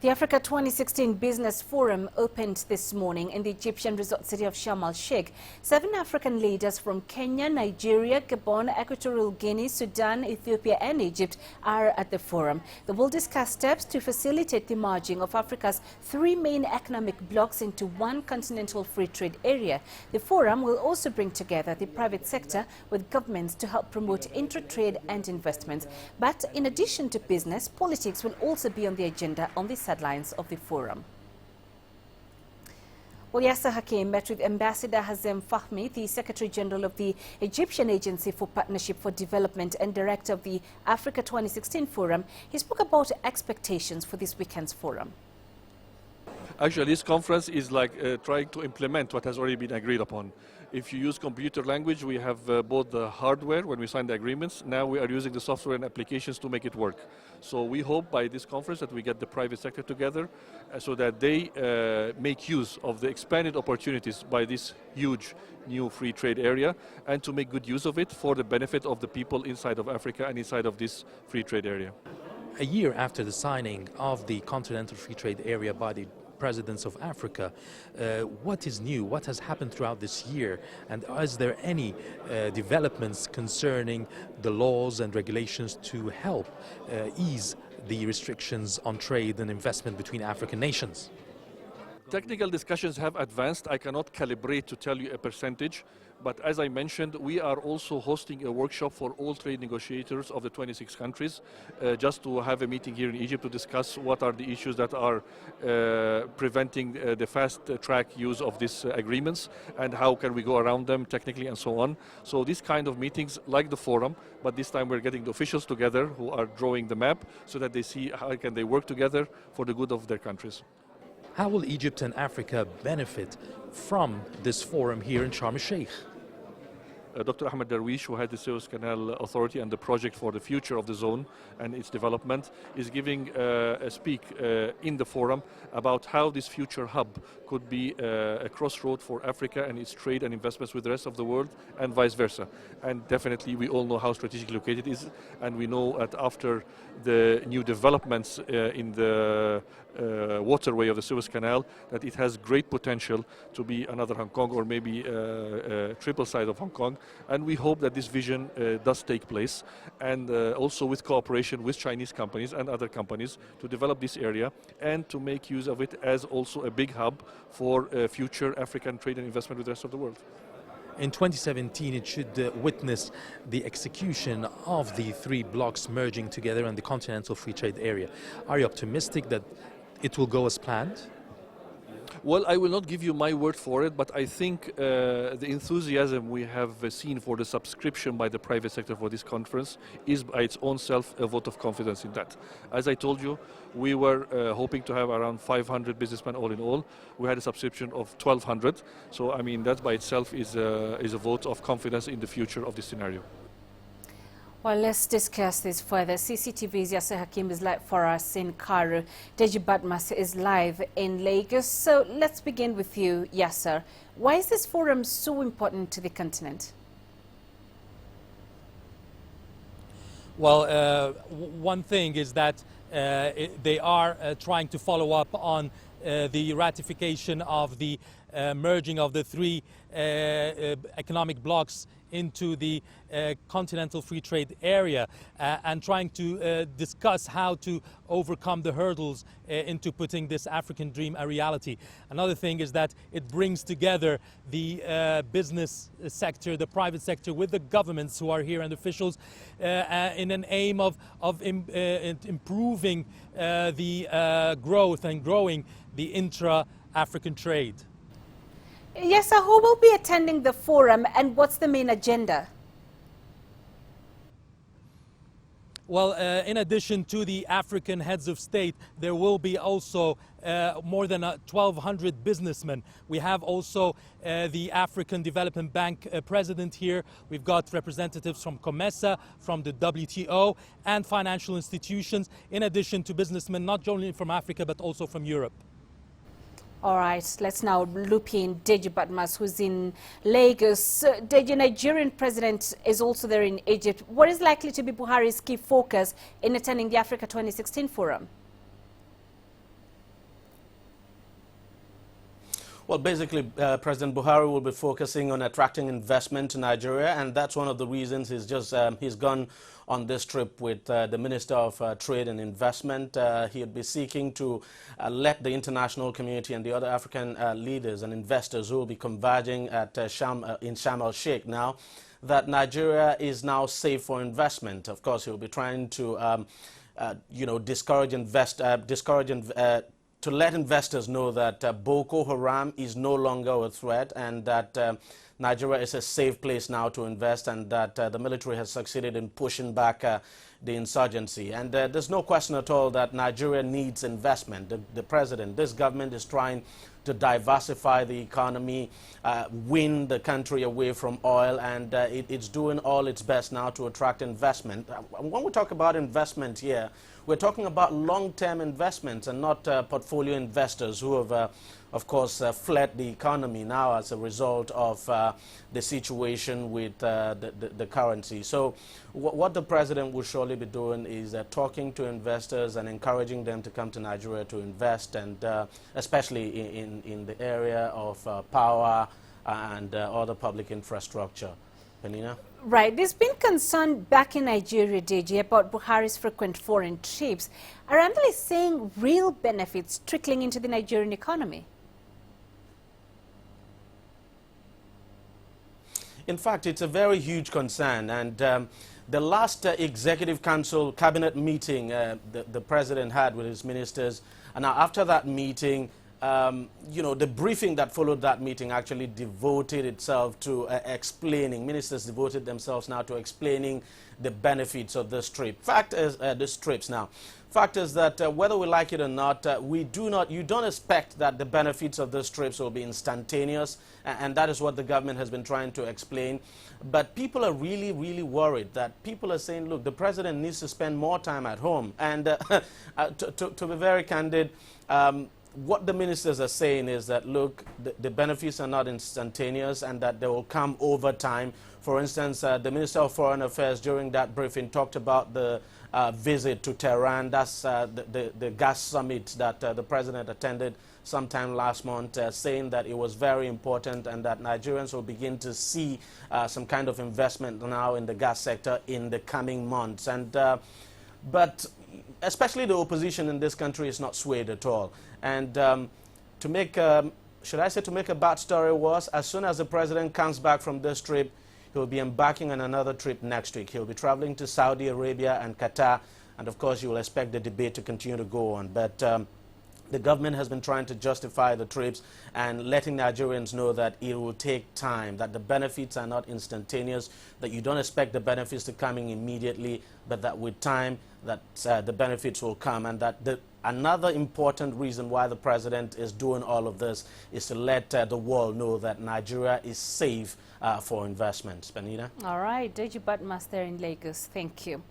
The Africa 2016 Business Forum opened this morning in the Egyptian resort city of Sharm el Sheikh. 7 African leaders from Kenya, Nigeria, Gabon, Equatorial Guinea, Sudan, Ethiopia and Egypt are at the forum. They will discuss steps to facilitate the merging of Africa's 3 main economic blocs into one Continental Free Trade Area. The forum will also bring together the private sector with governments to help promote intra-trade and investments. But in addition to business, politics will also be on the agenda on the sidelines of the forum. Well, Yasser Hakim met with Ambassador Hazem Fahmy, the Secretary General of the Egyptian Agency for Partnership for Development and Director of the Africa 2016 Forum. He spoke about expectations for this weekend's forum. Actually, this conference is like trying to implement what has already been agreed upon. If you use computer language, we have both the hardware when we sign the agreements. Now we are using the software and applications to make it work. So we hope by this conference that we get the private sector together so that they make use of the expanded opportunities by this huge new free trade area and to make good use of it for the benefit of the people inside of Africa and inside of this free trade area. A year after the signing of the Continental Free Trade Area by the presidents of Africa, what is new? What has happened throughout this year? And is there any developments concerning the laws and regulations to help ease the restrictions on trade and investment between African nations? Technical discussions have advanced. I cannot calibrate to tell you a percentage, but as I mentioned, we are also hosting a workshop for all trade negotiators of the 26 countries, just to have a meeting here in Egypt to discuss what are the issues that are preventing the fast-track use of these agreements and how can we go around them technically and so on. So these kind of meetings, like the forum, but this time we're getting the officials together who are drawing the map so that they see how can they work together for the good of their countries. How will Egypt and Africa benefit from this forum here in Sharm el Sheikh? Dr. Ahmed Darwish, who had the Suez Canal Authority and the project for the future of the zone and its development, is giving a speak in the forum about how this future hub could be a crossroad for Africa and its trade and investments with the rest of the world and vice versa. And definitely we all know how strategically located it is, and we know that after the new developments in the waterway of the Suez Canal, that it has great potential to be another Hong Kong or maybe a triple side of Hong Kong. And we hope that this vision does take place, and also with cooperation with Chinese companies and other companies to develop this area and to make use of it as also a big hub for future African trade and investment with the rest of the world. In 2017, it should witness the execution of the 3 blocs merging together in the Continental Free Trade Area. Are you optimistic that it will go as planned? Well, I will not give you my word for it, but I think the enthusiasm we have seen for the subscription by the private sector for this conference is by its own self a vote of confidence in that. As I told you, we were hoping to have around 500 businessmen all in all. We had a subscription of 1,200. So, I mean, that by itself is a vote of confidence in the future of this scenario. Well, let's discuss this further. CCTV's Yasser Hakim is live for us in Cairo. Deji Badmas is live in Lagos. So let's begin with you, Yasser. Why is this forum so important to the continent? Well, one thing is that they are trying to follow up on the ratification of the merging of the 3 economic blocs into the Continental Free Trade Area and trying to discuss how to overcome the hurdles into putting this African dream a reality. Another thing is that it brings together the business sector, the private sector with the governments who are here and officials in an aim of improving the growth and growing the intra-African trade. Yes, so who will be attending the forum and what's the main agenda? Well, in addition to the African heads of state, there will be also more than 1,200 businessmen. We have also the African Development Bank president here. We've got representatives from COMESA, from the WTO, and financial institutions, in addition to businessmen not only from Africa but also from Europe. All right, let's now loop in Deji Badmas, who's in Lagos. Deji, Nigerian president is also there in Egypt. What is likely to be Buhari's key focus in attending the Africa 2016 forum? Well, basically, President Buhari will be focusing on attracting investment to Nigeria, and that's one of the reasons he's gone on this trip with the Minister of Trade and Investment. He'll be seeking to let the international community and the other African leaders and investors who will be converging at in Sharm el Sheikh now that Nigeria is now safe for investment. Of course, he'll be trying to to let investors know that Boko Haram is no longer a threat and that Nigeria is a safe place now to invest, and that the military has succeeded in pushing back the insurgency. And there's no question at all that Nigeria needs investment. The president, this government is trying to diversify the economy, win the country away from oil, and it's doing all its best now to attract investment. When we talk about investment here, we're talking about long-term investments and not portfolio investors who have, of course, fled the economy now as a result of the situation with the currency. So what the president will surely be doing is talking to investors and encouraging them to come to Nigeria to invest, and especially in the area of power and other public infrastructure. Penina? Right. There's been concern back in Nigeria, Deji, about Buhari's frequent foreign trips. Are analysts saying real benefits trickling into the Nigerian economy? In fact, it's a very huge concern, and the last Executive Council cabinet meeting the president had with his ministers, and now after that meeting, the briefing that followed that meeting actually devoted itself to explaining, ministers devoted themselves now to explaining the benefits of this trip. Fact is, these trips now. Fact is that whether we like it or not, you don't expect that the benefits of these trips will be instantaneous, and that is what the government has been trying to explain. But people are really, really worried that people are saying, look, the president needs to spend more time at home. And to be very candid, what the ministers are saying is that, look, the benefits are not instantaneous and that they will come over time. For instance, the Minister of Foreign Affairs during that briefing talked about the visit to Tehran. That's the gas summit that the president attended sometime last month, saying that it was very important and that Nigerians will begin to see some kind of investment now in the gas sector in the coming months. But especially the opposition in this country is not swayed at all. And to make, should I say, to make a bad story worse, as soon as the president comes back from this trip, he'll be embarking on another trip next week. He'll be traveling to Saudi Arabia and Qatar, and of course you will expect the debate to continue to go on. But the government has been trying to justify the trips and letting Nigerians know that it will take time, that the benefits are not instantaneous, that you don't expect the benefits to come in immediately, but that with time that the benefits will come, and that another important reason why the president is doing all of this is to let the world know that Nigeria is safe for investments. Benita? All right. Deji Batmaster in Lagos. Thank you.